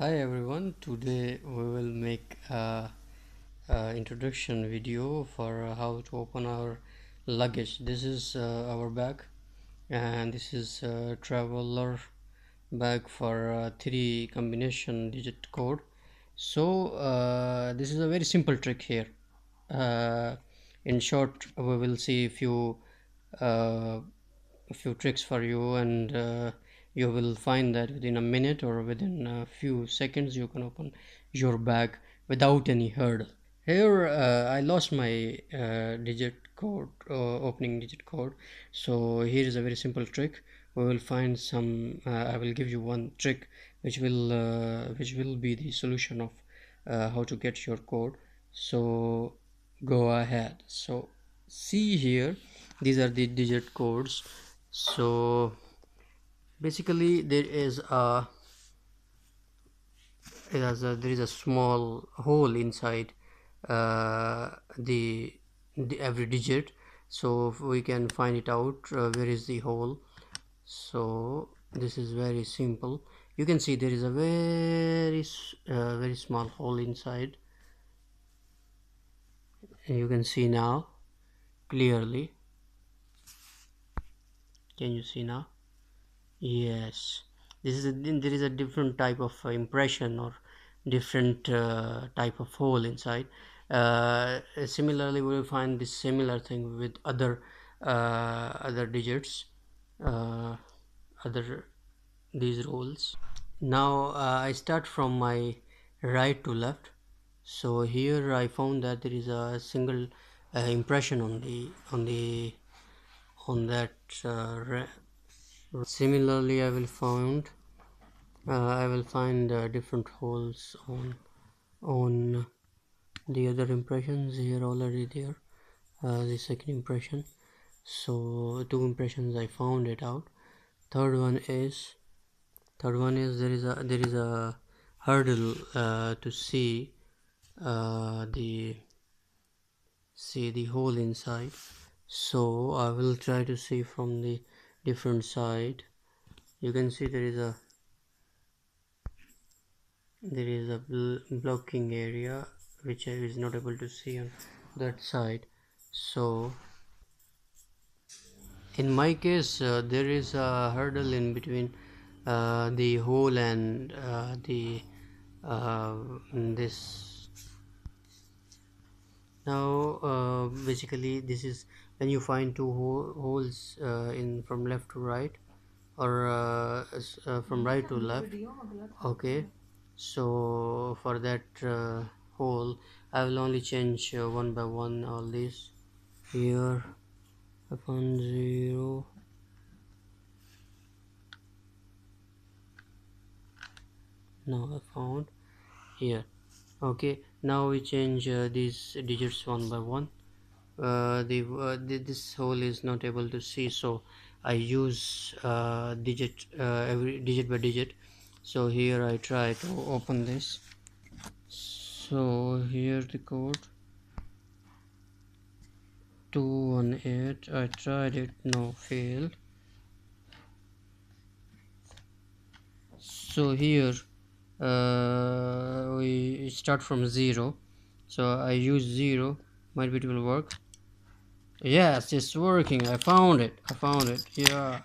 Hi everyone, today we will make a introduction video for how to open our luggage. This is our bag, and this is a traveler bag for 3 combination digit code. So this is a very simple trick here. In short, we will see uh, a few tricks for you, and you will find that within a minute or within a few seconds you can open your bag without any hurdle. Here I lost my opening digit code, so here is a very simple trick. We will find some I will give you one trick which will be the solution of how to get your code. So go ahead. So see here, these are the digit codes. So basically there is a small hole inside the every digit, so we can find it out where is the hole. So this is very simple. You can see there is a very small hole inside. You can see now clearly. Can you see now? Yes, there is a different type of impression or different type of hole inside. Similarly, we will find this similar thing with other digits, uh, other these rows. Now I start from my right to left. So here I found that there is a single impression on that. Similarly, I will find different holes on the other impressions. Here already there, the second impression. So 2 impressions I found it out. Third one is there is a hurdle to see the hole inside. So I will try to see from the different side. You can see there is a blocking area which I is not able to see on that side. So in my case there is a hurdle in between the hole and the this. Now basically this is when you find two holes in from left to right, or from right to left. Okay, so for that hole I will only change one by one all these. Here I found 0. Now I found here. Okay, now we change these digits one by one. This hole is not able to see, so I use every digit by digit. So here I try to open this. So here the code 218. I tried it, no, failed. So here we start from 0, so I use 0. Might be it will work. Yes, it's working. I found it. Yeah.